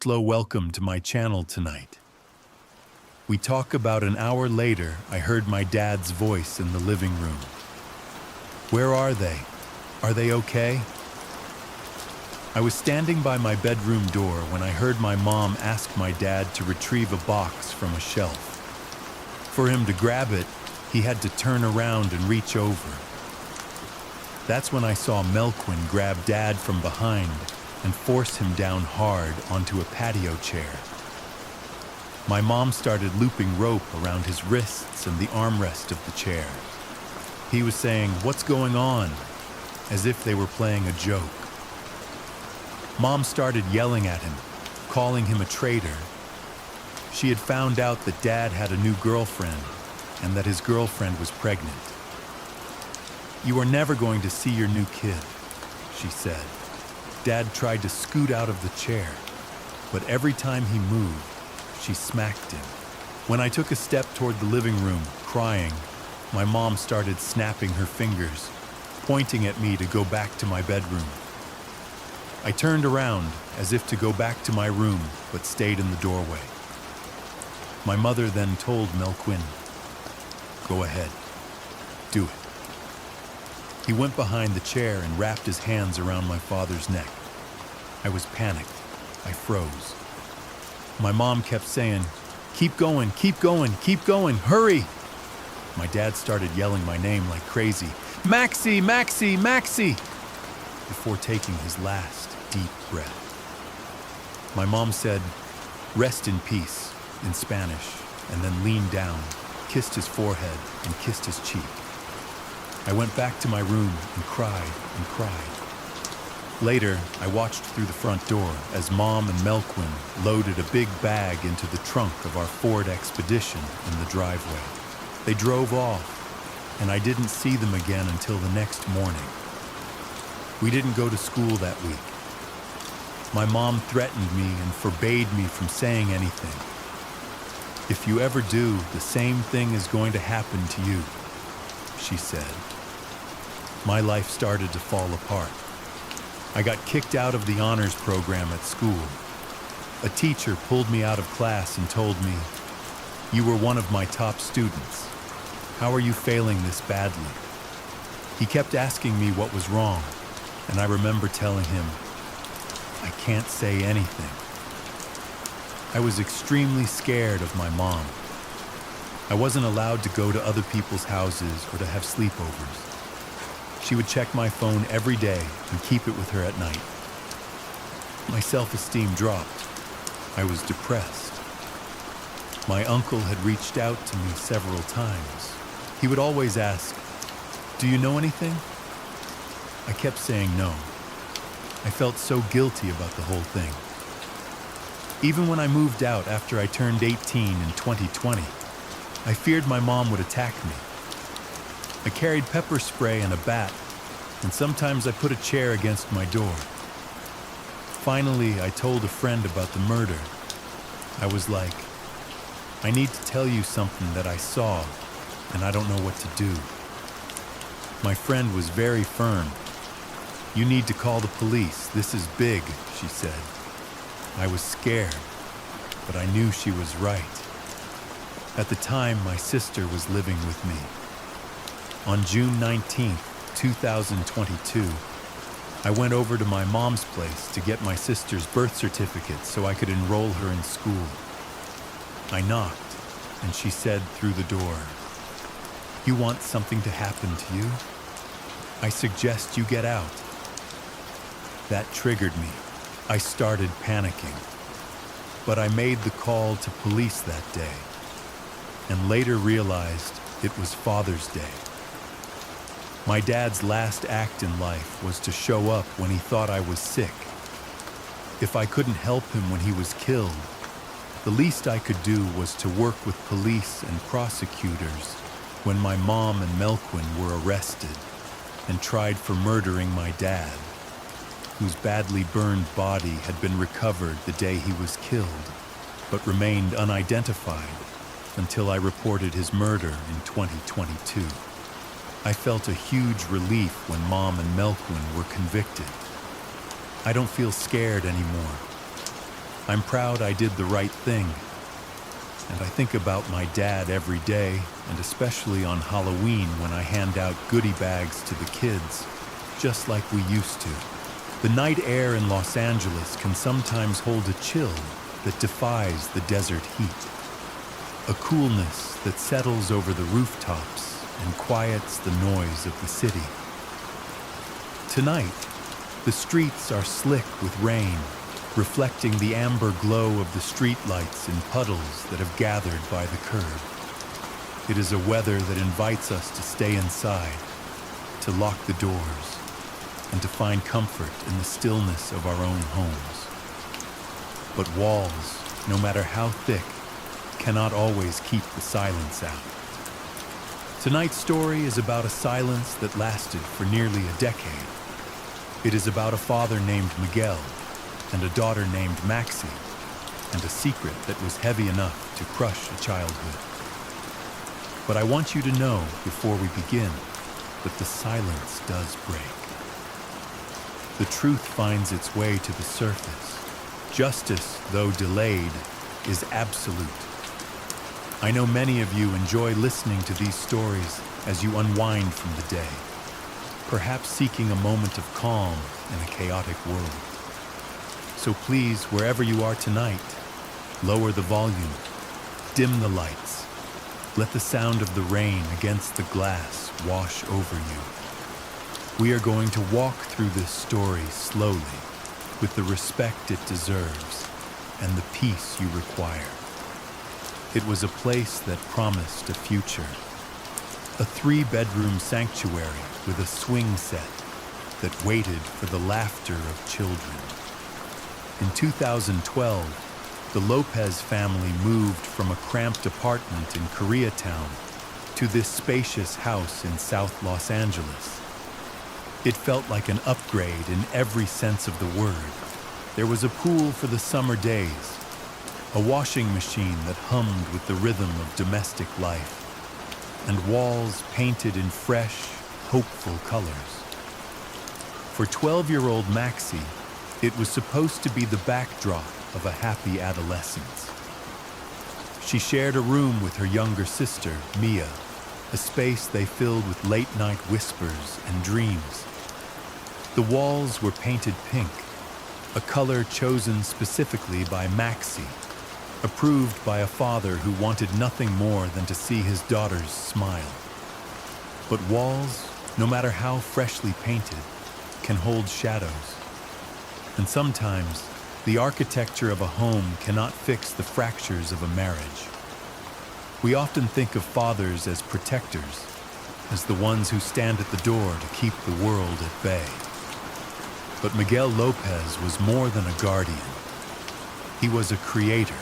Slow welcome to my channel tonight. We talk about an hour later, I heard my dad's voice in the living room. Where are they? Are they okay? I was standing by my bedroom door when I heard my mom ask my dad to retrieve a box from a shelf. For him to grab it, he had to turn around and reach over. That's when I saw Melquin grab Dad from behind and force him down hard onto a patio chair. My mom started looping rope around his wrists and the armrest of the chair. He was saying, "What's going on?" as if they were playing a joke. Mom started yelling at him, calling him a traitor. She had found out that Dad had a new girlfriend and that his girlfriend was pregnant. "You are never going to see your new kid," she said. Dad tried to scoot out of the chair, but every time he moved, she smacked him. When I took a step toward the living room, crying, my mom started snapping her fingers, pointing at me to go back to my bedroom. I turned around as if to go back to my room, but stayed in the doorway. My mother then told Melquin, "Go ahead, do it." He went behind the chair and wrapped his hands around my father's neck. I was panicked. I froze. My mom kept saying, "Keep going, keep going, keep going, hurry!" My dad started yelling my name like crazy, "Maxxy, Maxxy, Maxxy!" before taking his last deep breath. My mom said, "Rest in peace," in Spanish, and then leaned down, kissed his forehead, and kissed his cheek. I went back to my room and cried and cried. Later, I watched through the front door as Mom and Melquin loaded a big bag into the trunk of our Ford Expedition in the driveway. They drove off, and I didn't see them again until the next morning. We didn't go to school that week. My mom threatened me and forbade me from saying anything. "If you ever do, the same thing is going to happen to you," she said. My life started to fall apart. I got kicked out of the honors program at school. A teacher pulled me out of class and told me, "You were one of my top students. How are you failing this badly?" He kept asking me what was wrong, and I remember telling him, "I can't say anything." I was extremely scared of my mom. I wasn't allowed to go to other people's houses or to have sleepovers. She would check my phone every day and keep it with her at night. My self-esteem dropped. I was depressed. My uncle had reached out to me several times. He would always ask, "Do you know anything?" I kept saying no. I felt so guilty about the whole thing. Even when I moved out after I turned 18 in 2020, I feared my mom would attack me. I carried pepper spray and a bat, and sometimes I put a chair against my door. Finally, I told a friend about the murder. I was like, "I need to tell you something that I saw, and I don't know what to do." My friend was very firm. "You need to call the police. This is big," she said. I was scared, but I knew she was right. At the time, my sister was living with me. On June 19th, 2022, I went over to my mom's place to get my sister's birth certificate so I could enroll her in school. I knocked, and she said through the door, "You want something to happen to you? I suggest you get out." That triggered me. I started panicking. But I made the call to police that day, and later realized it was Father's Day. My dad's last act in life was to show up when he thought I was sick. If I couldn't help him when he was killed, the least I could do was to work with police and prosecutors when my mom and Melquin were arrested and tried for murdering my dad, whose badly burned body had been recovered the day he was killed, but remained unidentified until I reported his murder in 2022. I felt a huge relief when Mom and Melquin were convicted. I don't feel scared anymore. I'm proud I did the right thing. And I think about my dad every day, and especially on Halloween when I hand out goodie bags to the kids, just like we used to. The night air in Los Angeles can sometimes hold a chill that defies the desert heat. A coolness that settles over the rooftops and quiets the noise of the city. Tonight, the streets are slick with rain, reflecting the amber glow of the streetlights in puddles that have gathered by the curb. It is a weather that invites us to stay inside, to lock the doors, and to find comfort in the stillness of our own homes. But walls, no matter how thick, cannot always keep the silence out. Tonight's story is about a silence that lasted for nearly a decade. It is about a father named Miguel and a daughter named Maxxy, and a secret that was heavy enough to crush a childhood. But I want you to know before we begin that the silence does break. The truth finds its way to the surface. Justice, though delayed, is absolute. I know many of you enjoy listening to these stories as you unwind from the day, perhaps seeking a moment of calm in a chaotic world. So please, wherever you are tonight, lower the volume, dim the lights, let the sound of the rain against the glass wash over you. We are going to walk through this story slowly, with the respect it deserves and the peace you require. It was a place that promised a future, a 3-bedroom sanctuary with a swing set that waited for the laughter of children. In 2012, the Lopez family moved from a cramped apartment in Koreatown to this spacious house in South Los Angeles. It felt like an upgrade in every sense of the word. There was a pool for the summer days, a washing machine that hummed with the rhythm of domestic life, and walls painted in fresh, hopeful colors. For 12-year-old Maxxy, it was supposed to be the backdrop of a happy adolescence. She shared a room with her younger sister, Mia, a space they filled with late-night whispers and dreams. The walls were painted pink, a color chosen specifically by Maxxy, approved by a father who wanted nothing more than to see his daughters smile. But walls, no matter how freshly painted, can hold shadows. And sometimes, the architecture of a home cannot fix the fractures of a marriage. We often think of fathers as protectors, as the ones who stand at the door to keep the world at bay. But Miguel Lopez was more than a guardian. He was a creator.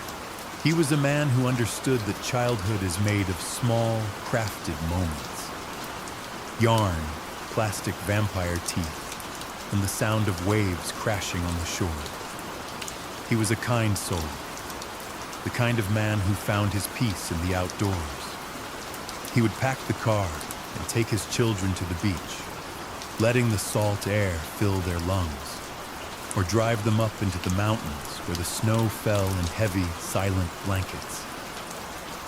He was a man who understood that childhood is made of small, crafted moments. Yarn, plastic vampire teeth, and the sound of waves crashing on the shore. He was a kind soul, the kind of man who found his peace in the outdoors. He would pack the car and take his children to the beach, letting the salt air fill their lungs, or drive them up into the mountains where the snow fell in heavy, silent blankets.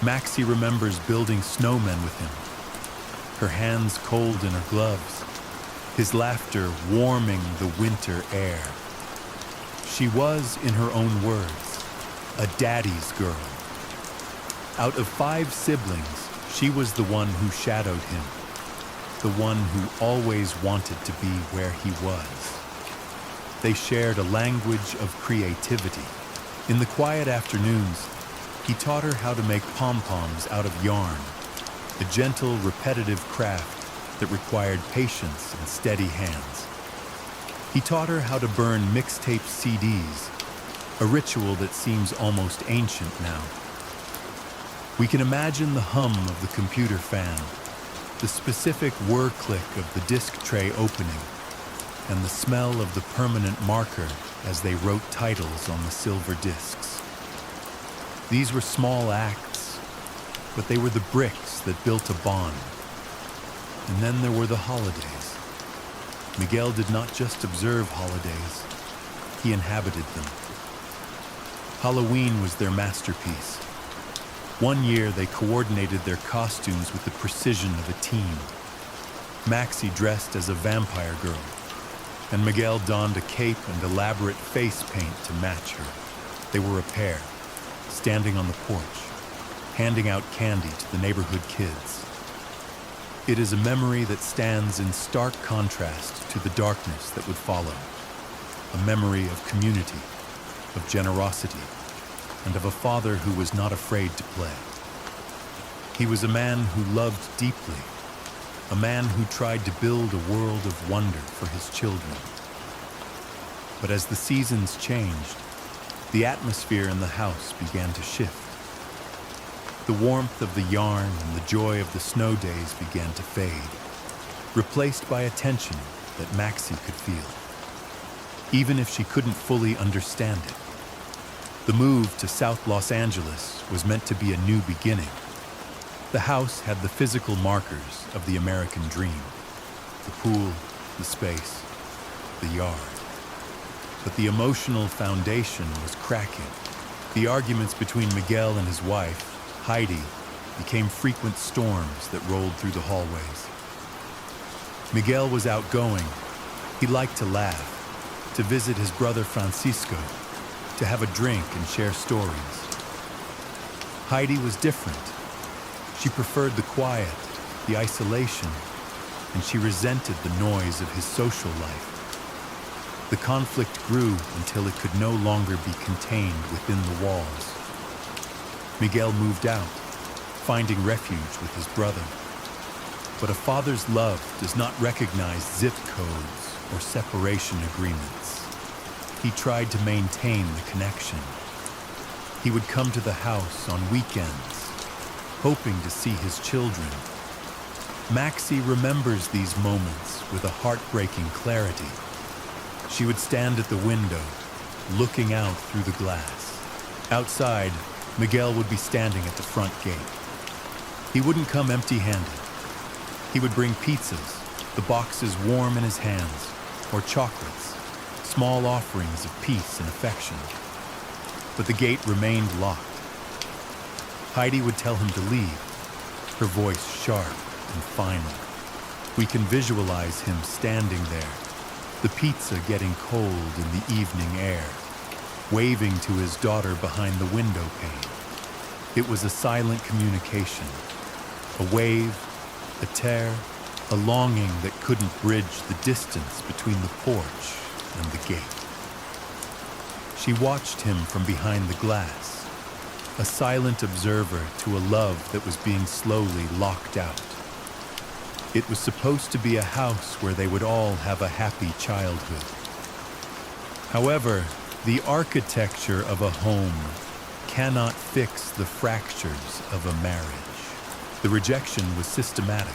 Maxxy remembers building snowmen with him, her hands cold in her gloves, his laughter warming the winter air. She was, in her own words, a daddy's girl. Out of 5 siblings, she was the one who shadowed him, the one who always wanted to be where he was. They shared a language of creativity. In the quiet afternoons, he taught her how to make pom-poms out of yarn, a gentle, repetitive craft that required patience and steady hands. He taught her how to burn mixtape CDs, a ritual that seems almost ancient now. We can imagine the hum of the computer fan, the specific whir click of the disc tray opening, and the smell of the permanent marker as they wrote titles on the silver discs. These were small acts, but they were the bricks that built a bond. And then there were the holidays. Miguel did not just observe holidays, he inhabited them. Halloween was their masterpiece. One year, they coordinated their costumes with the precision of a team. Maxxy dressed as a vampire girl, and Miguel donned a cape and elaborate face paint to match her. They were a pair, standing on the porch, handing out candy to the neighborhood kids. It is a memory that stands in stark contrast to the darkness that would follow. A memory of community, of generosity, and of a father who was not afraid to play. He was a man who loved deeply, a man who tried to build a world of wonder for his children. But as the seasons changed, the atmosphere in the house began to shift. The warmth of the yarn and the joy of the snow days began to fade, replaced by a tension that Maxxy could feel, even if she couldn't fully understand it. The move to South Los Angeles was meant to be a new beginning. The house had the physical markers of the American dream: the pool, the space, the yard. But the emotional foundation was cracking. The arguments between Miguel and his wife, Heidi, became frequent storms that rolled through the hallways. Miguel was outgoing. He liked to laugh, to visit his brother Francisco, to have a drink and share stories. Heidi was different. She preferred the quiet, the isolation, and she resented the noise of his social life. The conflict grew until it could no longer be contained within the walls. Miguel moved out, finding refuge with his brother. But a father's love does not recognize zip codes or separation agreements. He tried to maintain the connection. He would come to the house on weekends, hoping to see his children. Maxxy remembers these moments with a heartbreaking clarity. She would stand at the window, looking out through the glass. Outside, Miguel would be standing at the front gate. He wouldn't come empty-handed. He would bring pizzas, the boxes warm in his hands, or chocolates, small offerings of peace and affection. But the gate remained locked. Heidi would tell him to leave, her voice sharp and final. We can visualize him standing there, the pizza getting cold in the evening air, waving to his daughter behind the window pane. It was a silent communication, a wave, a tear, a longing that couldn't bridge the distance between the porch and the gate. She watched him from behind the glass, a silent observer to a love that was being slowly locked out. It was supposed to be a house where they would all have a happy childhood. However, the architecture of a home cannot fix the fractures of a marriage. The rejection was systematic.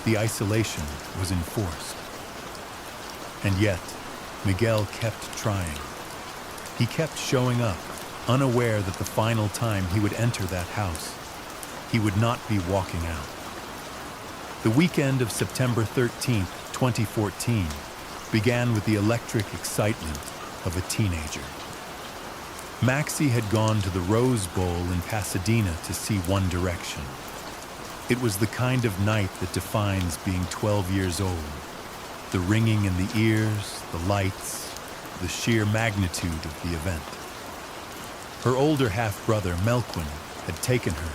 The isolation was enforced. And yet, Miguel kept trying. He kept showing up, unaware that the final time he would enter that house, he would not be walking out. The weekend of September 13th, 2014, began with the electric excitement of a teenager. Maxxy had gone to the Rose Bowl in Pasadena to see One Direction. It was the kind of night that defines being 12 years old. The ringing in the ears, the lights, the sheer magnitude of the event. Her older half-brother, Melquin, had taken her,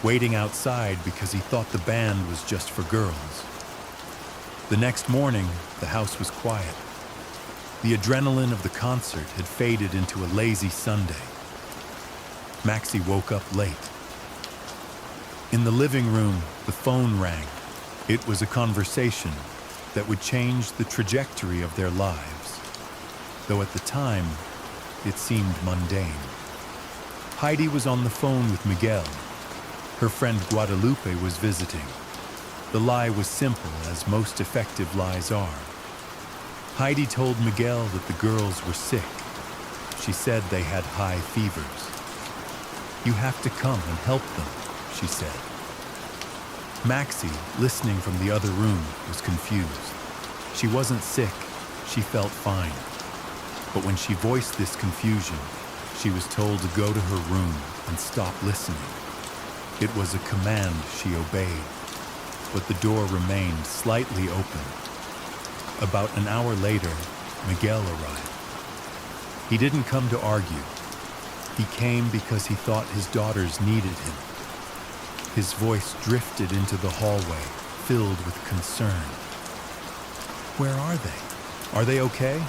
waiting outside because he thought the band was just for girls. The next morning, the house was quiet. The adrenaline of the concert had faded into a lazy Sunday. Maxxy woke up late. In the living room, the phone rang. It was a conversation that would change the trajectory of their lives, though at the time, it seemed mundane. Heidi was on the phone with Miguel. Her friend Guadalupe was visiting. The lie was simple, as most effective lies are. Heidi told Miguel that the girls were sick. She said they had high fevers. "You have to come and help them," she said. Maxxy, listening from the other room, was confused. She wasn't sick, she felt fine. But when she voiced this confusion, She was told to go to her room and stop listening. It was a command she obeyed, but the door remained slightly open. About an hour later, Miguel arrived. He didn't come to argue. He came because he thought his daughters needed him. His voice drifted into the hallway, filled with concern. Where are they? Are they okay?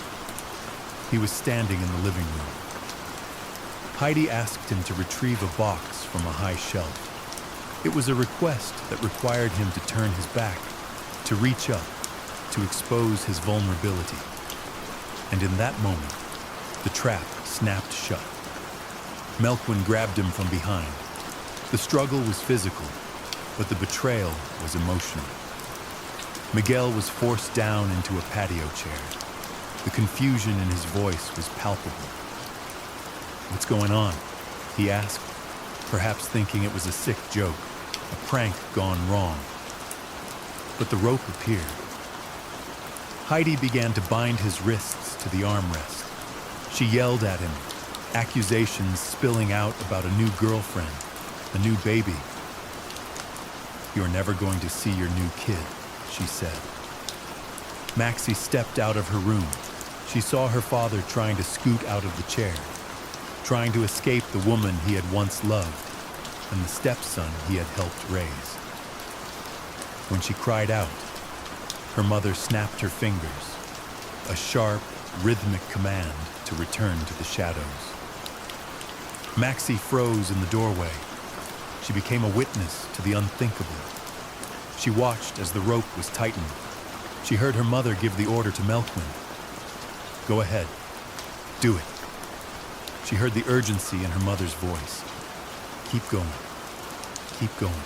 He was standing in the living room. Heidi asked him to retrieve a box from a high shelf. It was a request that required him to turn his back, to reach up, to expose his vulnerability. And in that moment, the trap snapped shut. Melquin grabbed him from behind. The struggle was physical, but the betrayal was emotional. Miguel was forced down into a patio chair. The confusion in his voice was palpable. "What's going on?" he asked, perhaps thinking it was a sick joke, a prank gone wrong. But the rope appeared. Heidi began to bind his wrists to the armrest. She yelled at him, accusations spilling out about a new girlfriend, a new baby. "You're never going to see your new kid," she said. Maxxy stepped out of her room. She saw her father trying to scoot out of the chair, trying to escape the woman he had once loved and the stepson he had helped raise. When she cried out, her mother snapped her fingers, a sharp, rhythmic command to return to the shadows. Maxxy froze in the doorway. She became a witness to the unthinkable. She watched as the rope was tightened. She heard her mother give the order to Melquin. "Go ahead. Do it." She heard the urgency in her mother's voice. "Keep going. Keep going."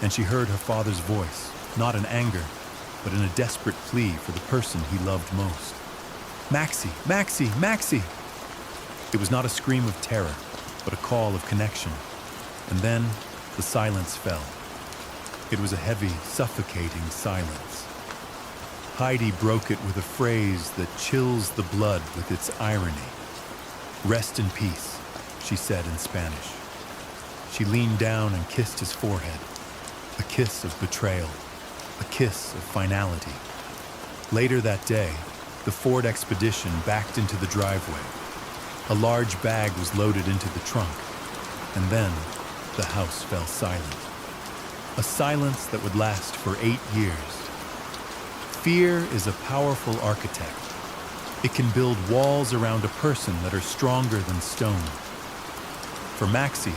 And she heard her father's voice, not in anger, but in a desperate plea for the person he loved most. "Maxxy! Maxxy! Maxxy!" It was not a scream of terror, but a call of connection. And then the silence fell. It was a heavy, suffocating silence. Heidi broke it with a phrase that chills the blood with its irony. "Rest in peace," she said in Spanish. She leaned down and kissed his forehead. A kiss of betrayal, a kiss of finality. Later that day, the Ford Expedition backed into the driveway. A large bag was loaded into the trunk, and then the house fell silent. A silence that would last for 8 years. Fear is a powerful architect. It can build walls around a person that are stronger than stone. For Maxxy,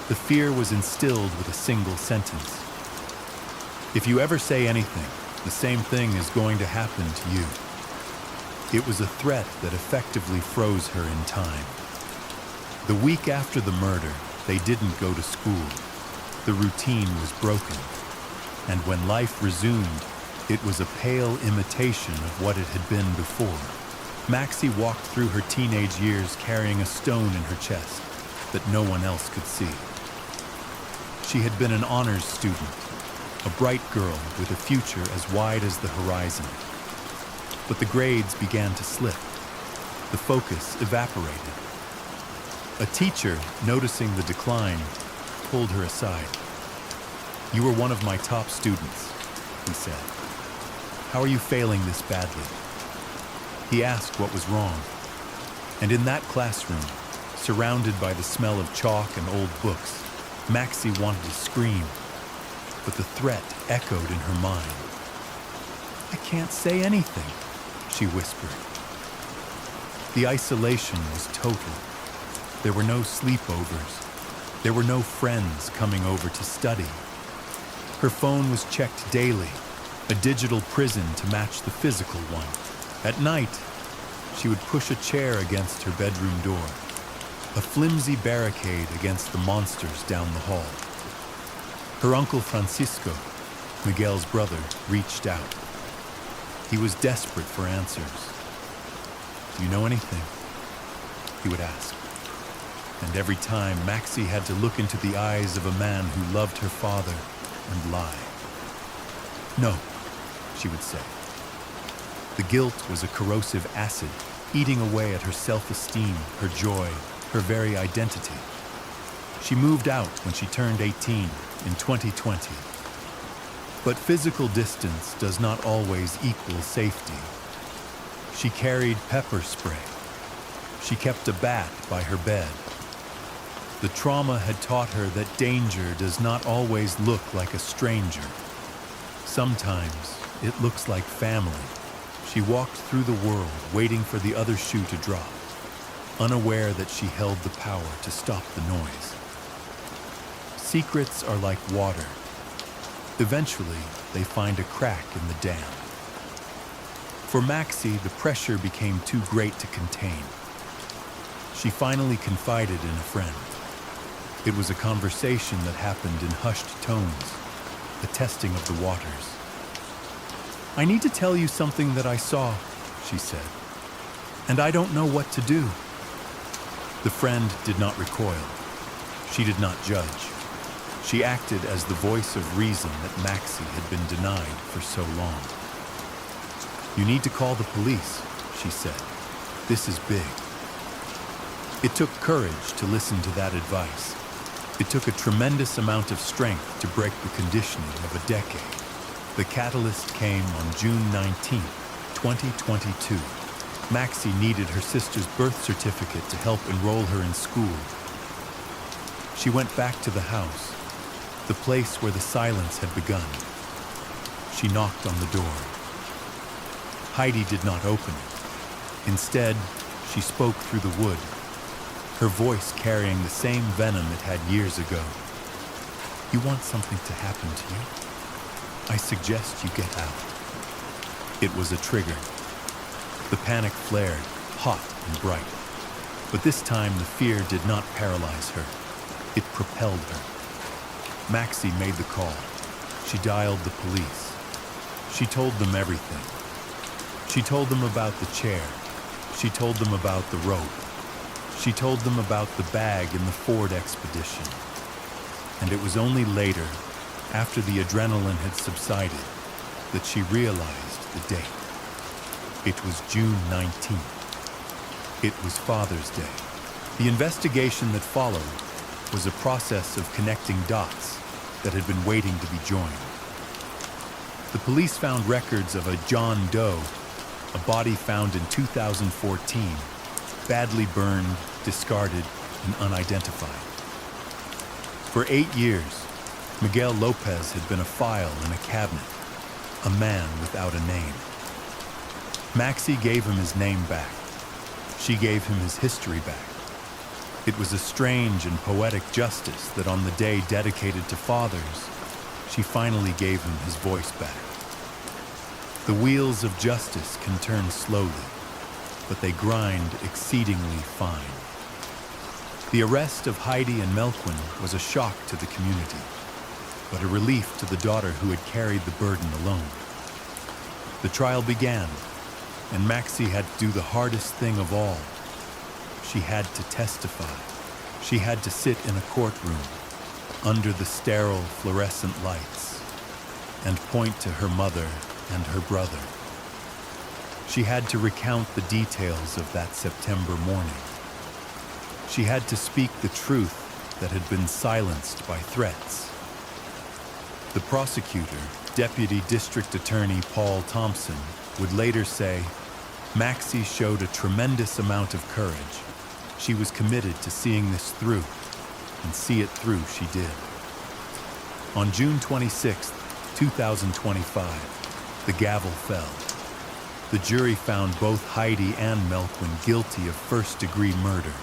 the fear was instilled with a single sentence. "If you ever say anything, the same thing is going to happen to you." It was a threat that effectively froze her in time. The week after the murder, they didn't go to school. The routine was broken. And when life resumed, it was a pale imitation of what it had been before. Maxxy walked through her teenage years carrying a stone in her chest that no one else could see. She had been an honors student, a bright girl with a future as wide as the horizon. But the grades began to slip. The focus evaporated. A teacher, noticing the decline, pulled her aside. "You were one of my top students," he said. "How are you failing this badly?" He asked what was wrong. And in that classroom, surrounded by the smell of chalk and old books, Maxxy wanted to scream, but the threat echoed in her mind. "I can't say anything," she whispered. The isolation was total. There were no sleepovers. There were no friends coming over to study. Her phone was checked daily, a digital prison to match the physical one. At night, she would push a chair against her bedroom door, a flimsy barricade against the monsters down the hall. Her uncle Francisco, Miguel's brother, reached out. He was desperate for answers. "Do you know anything?" he would ask. And every time, Maxxy had to look into the eyes of a man who loved her father and lie. "No," she would say. The guilt was a corrosive acid, eating away at her self-esteem, her joy, her very identity. She moved out when she turned 18 in 2020. But physical distance does not always equal safety. She carried pepper spray. She kept a bat by her bed. The trauma had taught her that danger does not always look like a stranger. Sometimes it looks like family. She walked through the world waiting for the other shoe to drop, unaware that she held the power to stop the noise. Secrets are like water. Eventually, they find a crack in the dam. For Maxxy, the pressure became too great to contain. She finally confided in a friend. It was a conversation that happened in hushed tones, a testing of the waters. "I need to tell you something that I saw," she said, "and I don't know what to do." The friend did not recoil. She did not judge. She acted as the voice of reason that Maxxy had been denied for so long. "You need to call the police," she said. "This is big." It took courage to listen to that advice. It took a tremendous amount of strength to break the conditioning of a decade. The catalyst came on June 19, 2022. Maxxy needed her sister's birth certificate to help enroll her in school. She went back to the house, the place where the silence had begun. She knocked on the door. Heidi did not open it. Instead, she spoke through the wood, her voice carrying the same venom it had years ago. "You want something to happen to you? I suggest you get out." It was a trigger. The panic flared, hot and bright. But this time the fear did not paralyze her. It propelled her. Maxxy made the call. She dialed the police. She told them everything. She told them about the chair. She told them about the rope. She told them about the bag in the Ford Expedition. And it was only later, after the adrenaline had subsided, that she realized the date. It was June 19th. It was Father's Day. The investigation that followed was a process of connecting dots that had been waiting to be joined. The police found records of a John Doe, a body found in 2014, badly burned, discarded, and unidentified. For 8 years, Miguel Lopez had been a file in a cabinet, a man without a name. Maxxy gave him his name back. She gave him his history back. It was a strange and poetic justice that on the day dedicated to fathers, she finally gave him his voice back. The wheels of justice can turn slowly, but they grind exceedingly fine. The arrest of Heidi and Melquin was a shock to the community, but a relief to the daughter who had carried the burden alone. The trial began, and Maxxy had to do the hardest thing of all. She had to testify. She had to sit in a courtroom, under the sterile fluorescent lights, and point to her mother and her brother. She had to recount the details of that September morning. She had to speak the truth that had been silenced by threats. The prosecutor, Deputy District Attorney Paul Thompson, would later say, "Maxxy showed a tremendous amount of courage. She was committed to seeing this through, and see it through she did." On June 26, 2025, the gavel fell. The jury found both Heidi and Melquin guilty of first-degree murder.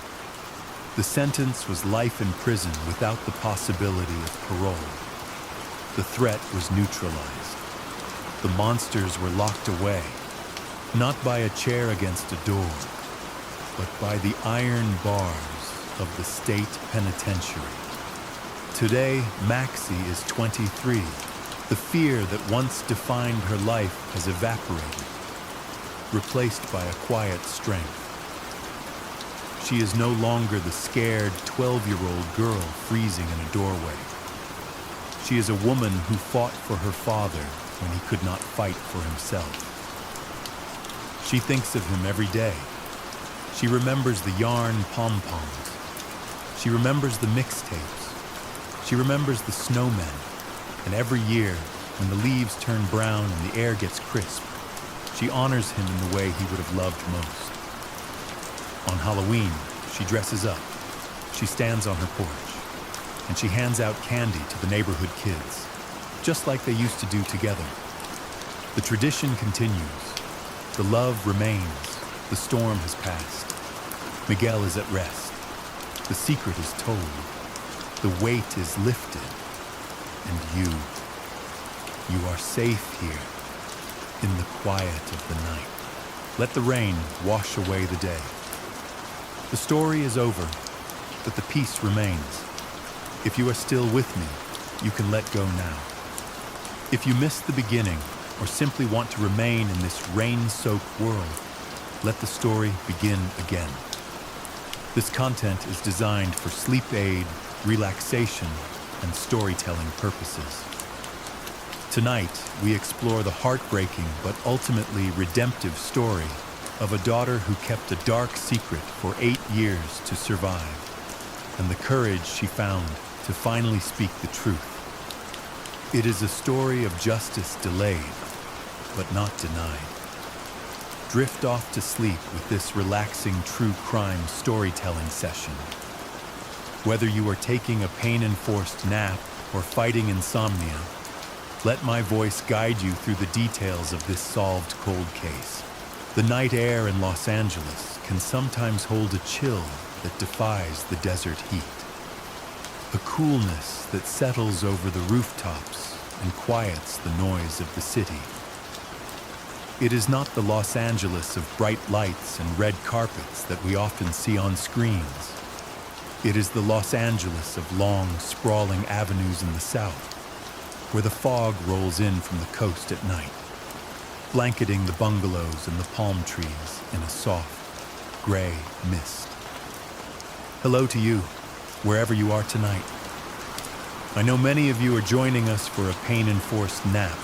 The sentence was life in prison without the possibility of parole. The threat was neutralized. The monsters were locked away, not by a chair against a door, but by the iron bars of the state penitentiary. Today, Maxxy is 23. The fear that once defined her life has evaporated, replaced by a quiet strength. She is no longer the scared 12-year-old girl freezing in a doorway. She is a woman who fought for her father when he could not fight for himself. She thinks of him every day, She remembers the yarn pom-poms. She remembers the mixtapes. She remembers the snowmen. And every year, when the leaves turn brown and the air gets crisp, she honors him in the way he would have loved most. On Halloween, she dresses up. She stands on her porch. And she hands out candy to the neighborhood kids, just like they used to do together. The tradition continues. The love remains. The storm has passed. Miguel is at rest. The secret is told. The weight is lifted. And you are safe here in the quiet of the night. Let the rain wash away the day. The story is over, but the peace remains. If you are still with me, you can let go now. If you missed the beginning or simply want to remain in this rain-soaked world, let the story begin again. This content is designed for sleep aid, relaxation, and storytelling purposes. Tonight, we explore the heartbreaking but ultimately redemptive story of a daughter who kept a dark secret for 8 years to survive, and the courage she found to finally speak the truth. It is a story of justice delayed, but not denied. Drift off to sleep with this relaxing true crime storytelling session. Whether you are taking a pain-enforced nap or fighting insomnia, let my voice guide you through the details of this solved cold case. The night air in Los Angeles can sometimes hold a chill that defies the desert heat. A coolness that settles over the rooftops and quiets the noise of the city. It is not the Los Angeles of bright lights and red carpets that we often see on screens. It is the Los Angeles of long, sprawling avenues in the south, where the fog rolls in from the coast at night, blanketing the bungalows and the palm trees in a soft, gray mist. Hello to you, wherever you are tonight. I know many of you are joining us for a pain-enforced nap,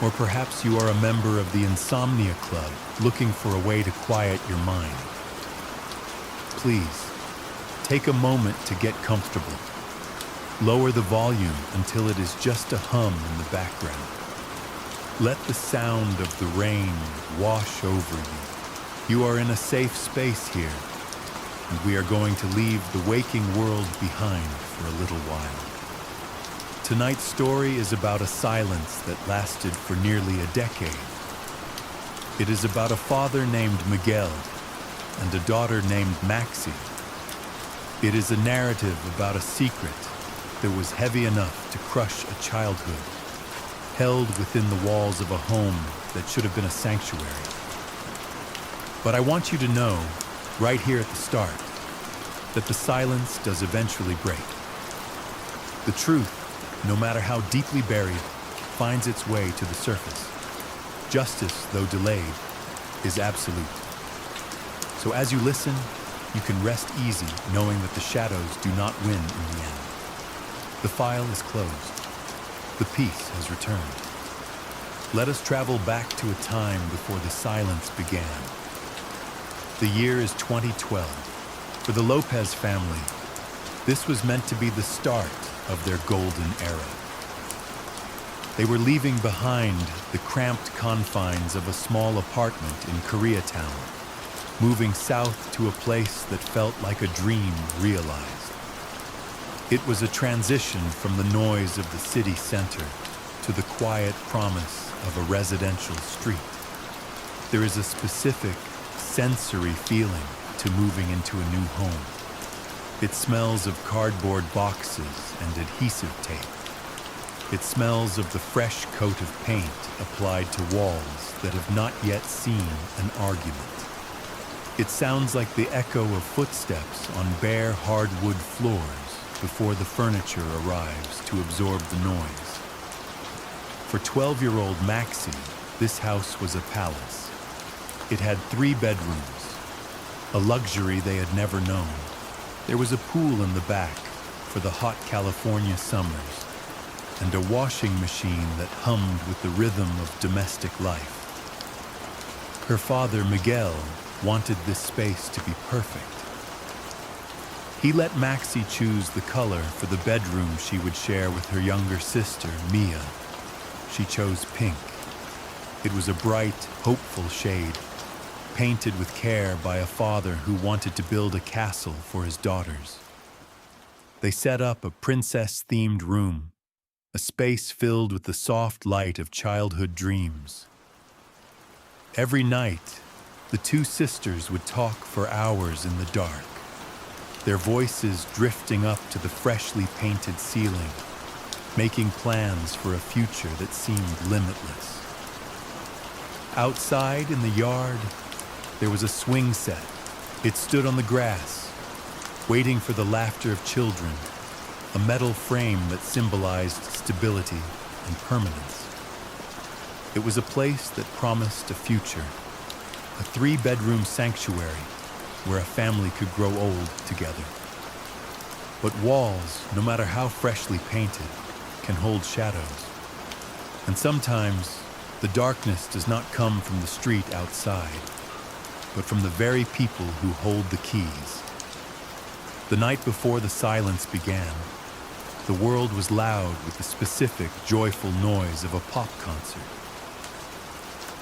or perhaps you are a member of the Insomnia Club looking for a way to quiet your mind. Please, take a moment to get comfortable. Lower the volume until it is just a hum in the background. Let the sound of the rain wash over you. You are in a safe space here, and we are going to leave the waking world behind for a little while. Tonight's story is about a silence that lasted for nearly a decade. It is about a father named Miguel and a daughter named Maxxy. It is a narrative about a secret that was heavy enough to crush a childhood, held within the walls of a home that should have been a sanctuary. But I want you to know, right here at the start, that the silence does eventually break. The truth, no matter how deeply buried, finds its way to the surface. Justice, though delayed, is absolute. So as you listen, you can rest easy knowing that the shadows do not win in the end. The file is closed. The peace has returned. Let us travel back to a time before the silence began. The year is 2012. For the Lopez family, this was meant to be the start of their golden era. They were leaving behind the cramped confines of a small apartment in Koreatown, moving south to a place that felt like a dream realized. It was a transition from the noise of the city center to the quiet promise of a residential street. There is a specific sensory feeling to moving into a new home. It smells of cardboard boxes and adhesive tape. It smells of the fresh coat of paint applied to walls that have not yet seen an argument. It sounds like the echo of footsteps on bare hardwood floors before the furniture arrives to absorb the noise. For 12-year-old Maxxy, this house was a palace. It had 3 bedrooms, a luxury they had never known. There was a pool in the back for the hot California summers, and a washing machine that hummed with the rhythm of domestic life. Her father, Miguel, wanted this space to be perfect. He let Maxxy choose the color for the bedroom she would share with her younger sister, Mia. She chose pink. It was a bright, hopeful shade, painted with care by a father who wanted to build a castle for his daughters. They set up a princess-themed room, a space filled with the soft light of childhood dreams. Every night, the two sisters would talk for hours in the dark, their voices drifting up to the freshly painted ceiling, making plans for a future that seemed limitless. Outside in the yard, there was a swing set. It stood on the grass, waiting for the laughter of children, a metal frame that symbolized stability and permanence. It was a place that promised a future, a 3-bedroom sanctuary where a family could grow old together. But walls, no matter how freshly painted, can hold shadows. And sometimes, the darkness does not come from the street outside, but from the very people who hold the keys. The night before the silence began, the world was loud with the specific, joyful noise of a pop concert.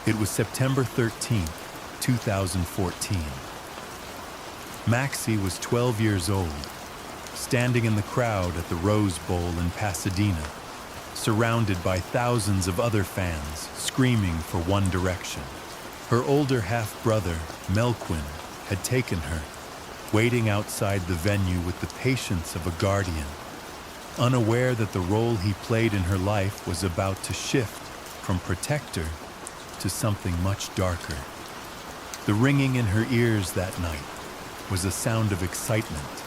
It was September 13th, 2014. Maxxy was 12 years old, standing in the crowd at the Rose Bowl in Pasadena, surrounded by thousands of other fans screaming for One Direction. Her older half-brother, Melquin, had taken her, waiting outside the venue with the patience of a guardian, unaware that the role he played in her life was about to shift from protector to something much darker. The ringing in her ears that night was a sound of excitement,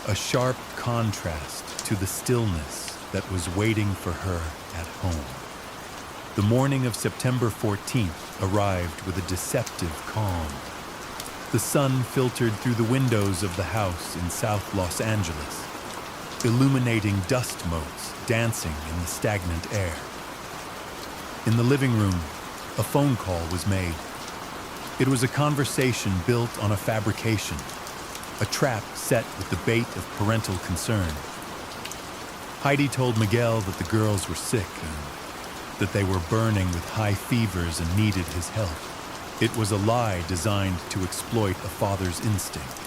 a sharp contrast to the stillness that was waiting for her at home. The morning of September 14th arrived with a deceptive calm. The sun filtered through the windows of the house in South Los Angeles, illuminating dust motes dancing in the stagnant air. In the living room, a phone call was made. It was a conversation built on a fabrication, a trap set with the bait of parental concern. Heidi told Miguel that the girls were sick and that they were burning with high fevers and needed his help. It was a lie designed to exploit a father's instinct,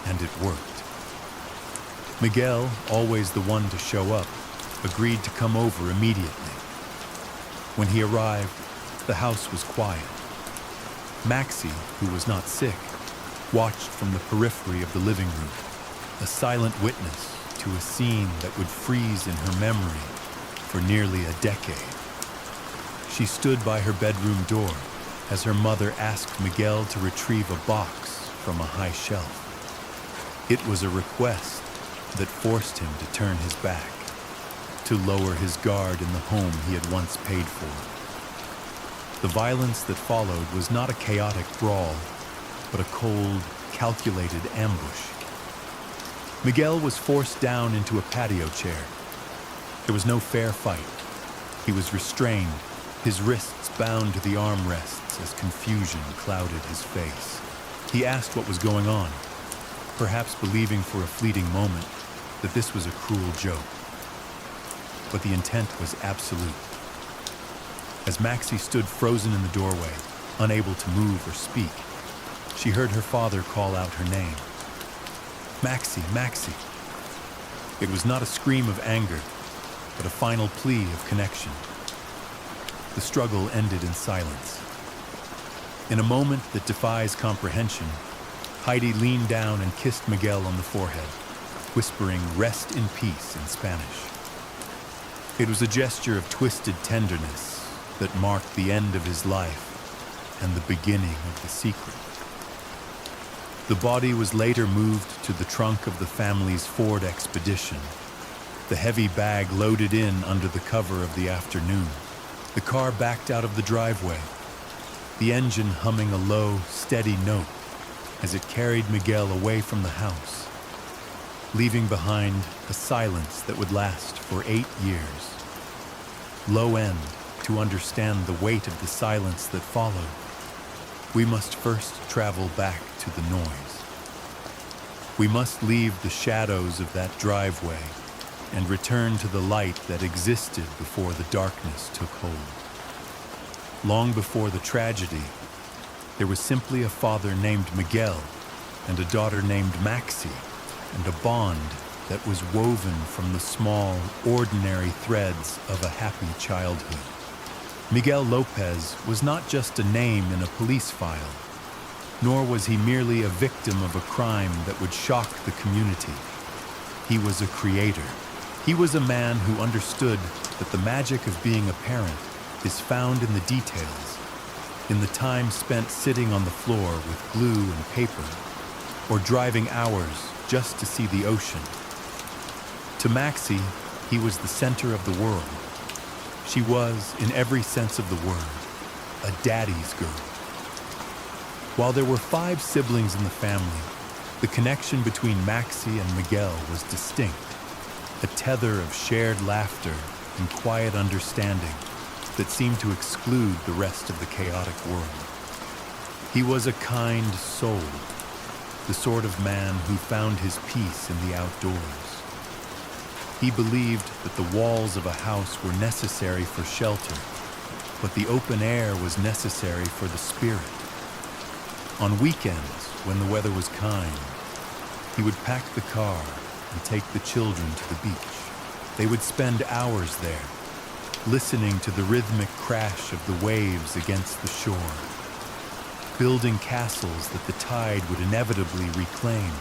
and it worked. Miguel, always the one to show up, agreed to come over immediately. When he arrived, the house was quiet. Maxxy, who was not sick, watched from the periphery of the living room, a silent witness to a scene that would freeze in her memory for nearly a decade. She stood by her bedroom door as her mother asked Miguel to retrieve a box from a high shelf. It was a request that forced him to turn his back, to lower his guard in the home he had once paid for. The violence that followed was not a chaotic brawl, but a cold, calculated ambush. Miguel was forced down into a patio chair. There was no fair fight. He was restrained, his wrists bound to the armrests as confusion clouded his face. He asked what was going on, perhaps believing for a fleeting moment that this was a cruel joke. But the intent was absolute. As Maxxy stood frozen in the doorway, unable to move or speak, she heard her father call out her name. Maxxy, Maxxy. It was not a scream of anger, but a final plea of connection. The struggle ended in silence. In a moment that defies comprehension, Heidi leaned down and kissed Miguel on the forehead, whispering, "Rest in peace" in Spanish. It was a gesture of twisted tenderness that marked the end of his life and the beginning of the secret. The body was later moved to the trunk of the family's Ford Expedition, the heavy bag loaded in under the cover of the afternoon. The car backed out of the driveway, the engine humming a low, steady note as it carried Miguel away from the house, leaving behind a silence that would last for 8 years. Low end to understand the weight of the silence that followed. we must first travel back to the noise. We must leave the shadows of that driveway and return to the light that existed before the darkness took hold. Long before the tragedy, there was simply a father named Miguel and a daughter named Maxxy, and a bond that was woven from the small, ordinary threads of a happy childhood. Miguel Lopez was not just a name in a police file, nor was he merely a victim of a crime that would shock the community. He was a creator. He was a man who understood that the magic of being a parent is found in the details, in the time spent sitting on the floor with glue and paper, or driving hours just to see the ocean. To Maxxy, he was the center of the world. She was, in every sense of the word, a daddy's girl. While there were 5 siblings in the family, the connection between Maxxy and Miguel was distinct, a tether of shared laughter and quiet understanding that seemed to exclude the rest of the chaotic world. He was a kind soul, the sort of man who found his peace in the outdoors. He believed that the walls of a house were necessary for shelter, but the open air was necessary for the spirit. On weekends, when the weather was kind, he would pack the car and take the children to the beach. They would spend hours there, listening to the rhythmic crash of the waves against the shore, building castles that the tide would inevitably reclaim.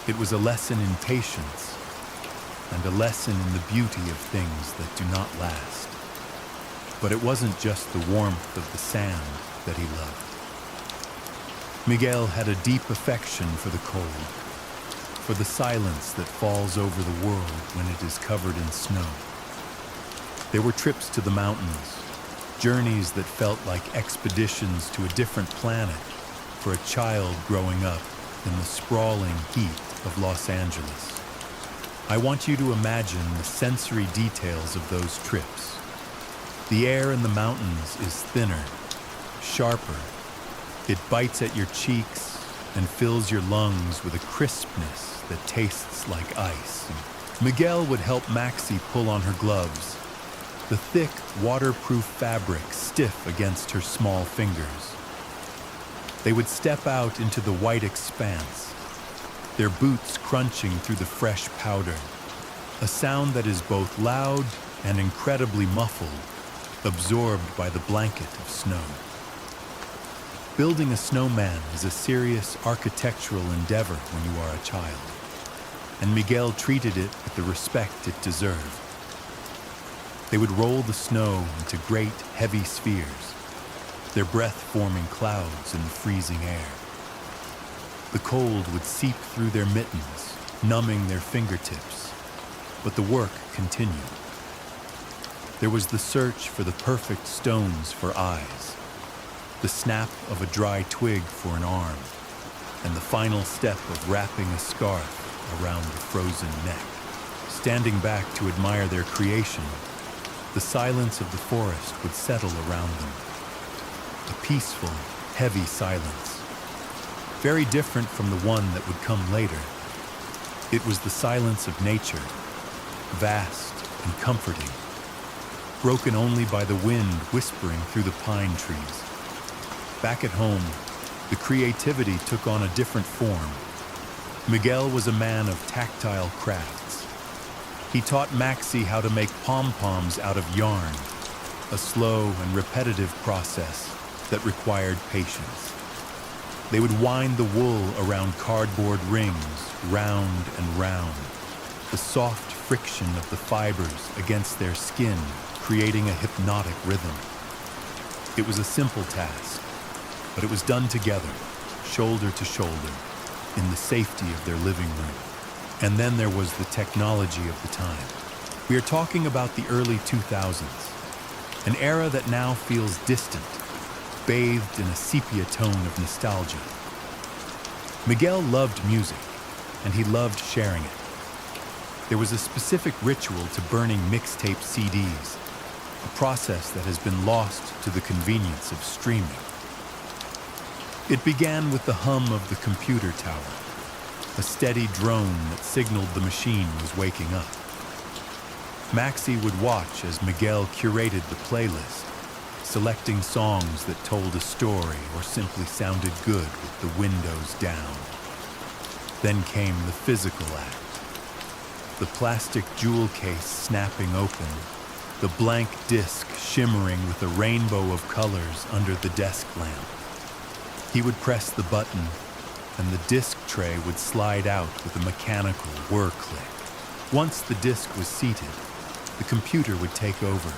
It was a lesson in patience and a lesson in the beauty of things that do not last. But it wasn't just the warmth of the sand that he loved. Miguel had a deep affection for the cold, for the silence that falls over the world when it is covered in snow. There were trips to the mountains, journeys that felt like expeditions to a different planet for a child growing up in the sprawling heat of Los Angeles. I want you to imagine the sensory details of those trips. The air in the mountains is thinner, sharper. It bites at your cheeks and fills your lungs with a crispness that tastes like ice. Miguel would help Maxxy pull on her gloves, the thick, waterproof fabric stiff against her small fingers. They would step out into the white expanse, their boots crunching through the fresh powder, a sound that is both loud and incredibly muffled, absorbed by the blanket of snow. Building a snowman is a serious architectural endeavor when you are a child, and Miguel treated it with the respect it deserved. They would roll the snow into great, heavy spheres, their breath forming clouds in the freezing air. The cold would seep through their mittens, numbing their fingertips, but the work continued. There was the search for the perfect stones for eyes, the snap of a dry twig for an arm, and the final step of wrapping a scarf around the frozen neck. Standing back to admire their creation, the silence of the forest would settle around them. A peaceful, heavy silence, very different from the one that would come later. It was the silence of nature, vast and comforting, broken only by the wind whispering through the pine trees. Back at home, the creativity took on a different form. Miguel was a man of tactile crafts. He taught Maxxy how to make pom-poms out of yarn, a slow and repetitive process that required patience. They would wind the wool around cardboard rings, round and round, the soft friction of the fibers against their skin, creating a hypnotic rhythm. It was a simple task, but it was done together, shoulder to shoulder, in the safety of their living room. And then there was the technology of the time. We are talking about the early 2000s, an era that now feels distant, bathed in a sepia tone of nostalgia. Miguel loved music, and he loved sharing it. There was a specific ritual to burning mixtape CDs, a process that has been lost to the convenience of streaming. It began with the hum of the computer tower, a steady drone that signaled the machine was waking up. Maxxy would watch as Miguel curated the playlist, selecting songs that told a story or simply sounded good with the windows down. Then came the physical act. The plastic jewel case snapping open, the blank disc shimmering with a rainbow of colors under the desk lamp. He would press the button, and the disc tray would slide out with a mechanical whir click. Once the disc was seated, the computer would take over,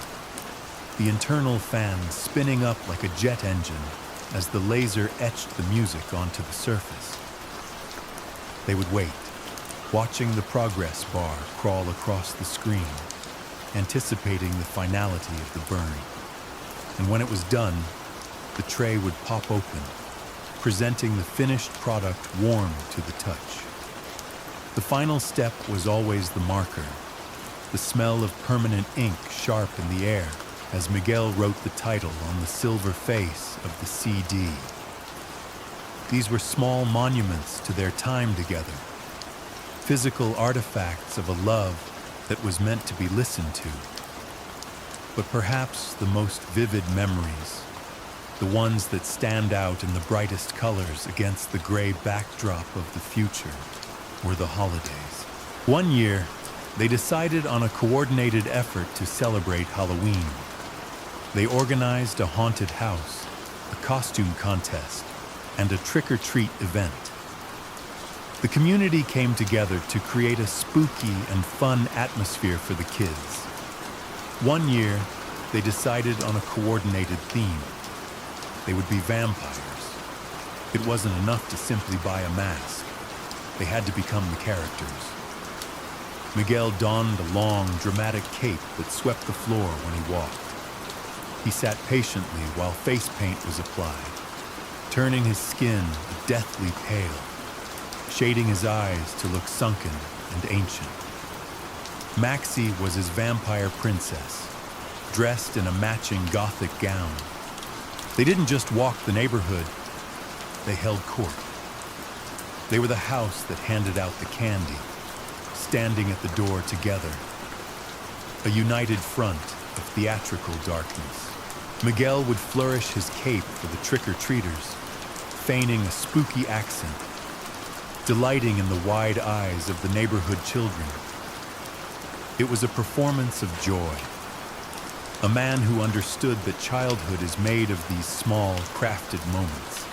the internal fan spinning up like a jet engine as the laser etched the music onto the surface. They would wait, watching the progress bar crawl across the screen, anticipating the finality of the burn. And when it was done, the tray would pop open, presenting the finished product warm to the touch. The final step was always the marker, the smell of permanent ink sharp in the air as Miguel wrote the title on the silver face of the CD. These were small monuments to their time together, physical artifacts of a love that was meant to be listened to. But perhaps the most vivid memories, the ones that stand out in the brightest colors against the gray backdrop of the future, were the holidays. One year, they decided on a coordinated effort to celebrate Halloween. They organized a haunted house, a costume contest, and a trick-or-treat event. The community came together to create a spooky and fun atmosphere for the kids. One year, they decided on a coordinated theme. They would be vampires. It wasn't enough to simply buy a mask. They had to become the characters. Miguel donned a long, dramatic cape that swept the floor when he walked. He sat patiently while face paint was applied, turning his skin a deathly pale, shading his eyes to look sunken and ancient. Maxxy was his vampire princess, dressed in a matching gothic gown. They didn't just walk the neighborhood, they held court. They were the house that handed out the candy, standing at the door together, a united front of theatrical darkness. Miguel would flourish his cape for the trick-or-treaters, feigning a spooky accent, delighting in the wide eyes of the neighborhood children. It was a performance of joy, a man who understood that childhood is made of these small, crafted moments.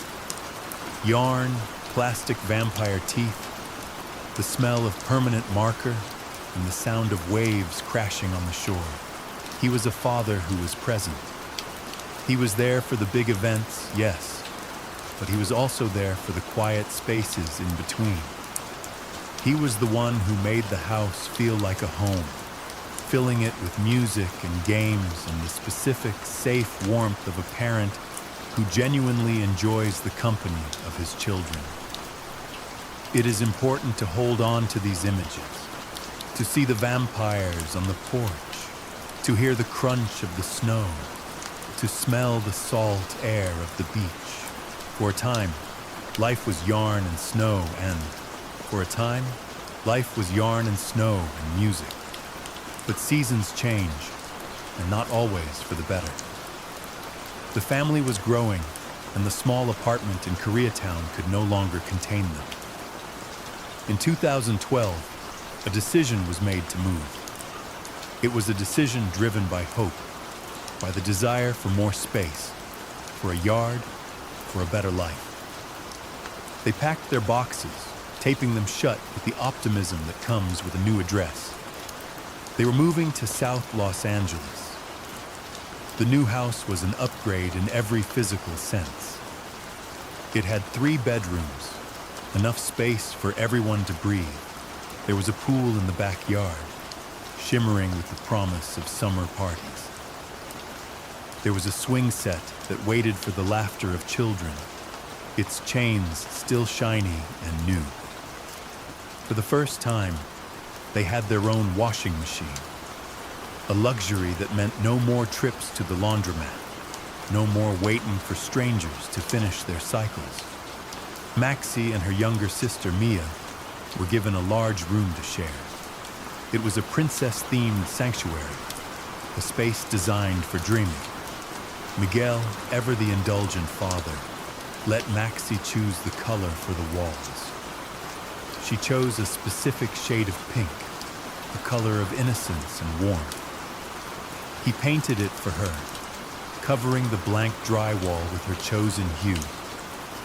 Yarn, plastic vampire teeth, the smell of permanent marker, and the sound of waves crashing on the shore. He was a father who was present. He was there for the big events, yes, but he was also there for the quiet spaces in between. He was the one who made the house feel like a home, filling it with music and games and the specific, safe warmth of a parent who genuinely enjoys the company of his children. It is important to hold on to these images, to see the vampires on the porch, to hear the crunch of the snow, to smell the salt air of the beach. For a time, life was yarn and snow, and for a time, life was yarn and snow and music. But seasons change, and not always for the better. The family was growing, and the small apartment in Koreatown could no longer contain them. In 2012, a decision was made to move. It was a decision driven by hope, by the desire for more space, for a yard, for a better life. They packed their boxes, taping them shut with the optimism that comes with a new address. They were moving to South Los Angeles. The new house was an upgrade in every physical sense. It had 3 bedrooms, enough space for everyone to breathe. There was a pool in the backyard, shimmering with the promise of summer parties. There was a swing set that waited for the laughter of children, its chains still shiny and new. For the first time, they had their own washing machine, a luxury that meant no more trips to the laundromat. no more waiting for strangers to finish their cycles. Maxxy and her younger sister, Mia, were given a large room to share. It was a princess-themed sanctuary, a space designed for dreaming. Miguel, ever the indulgent father, let Maxxy choose the color for the walls. She chose a specific shade of pink, a color of innocence and warmth. He painted it for her, covering the blank drywall with her chosen hue,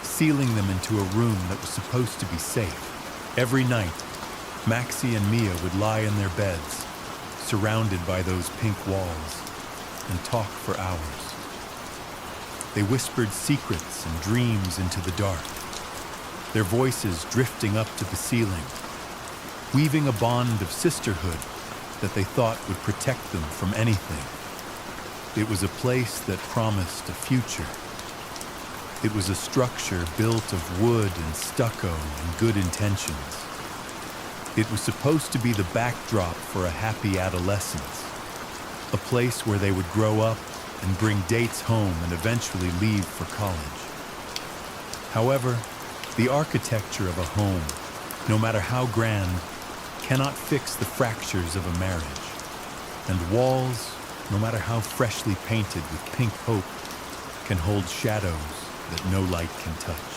sealing them into a room that was supposed to be safe. Every night, Maxxy and Mia would lie in their beds, surrounded by those pink walls, and talk for hours. They whispered secrets and dreams into the dark, their voices drifting up to the ceiling, weaving a bond of sisterhood that they thought would protect them from anything. It was a place that promised a future. It was a structure built of wood and stucco and good intentions. It was supposed to be the backdrop for a happy adolescence, a place where they would grow up and bring dates home and eventually leave for college. However, the architecture of a home, no matter how grand, cannot fix the fractures of a marriage. And walls, no matter how freshly painted with pink hope, can hold shadows that no light can touch.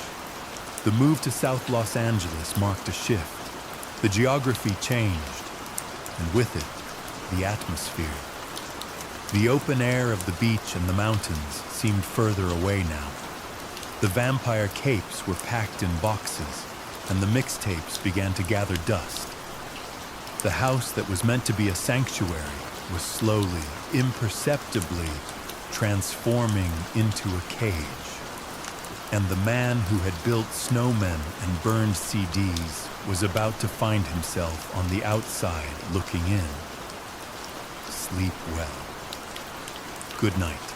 The move to South Los Angeles marked a shift. The geography changed, and with it, the atmosphere. The open air of the beach and the mountains seemed further away now. The vampire capes were packed in boxes, and the mixtapes began to gather dust. The house that was meant to be a sanctuary was slowly, imperceptibly transforming into a cage. And the man who had built snowmen and burned CDs was about to find himself on the outside looking in. Sleep well. Good night.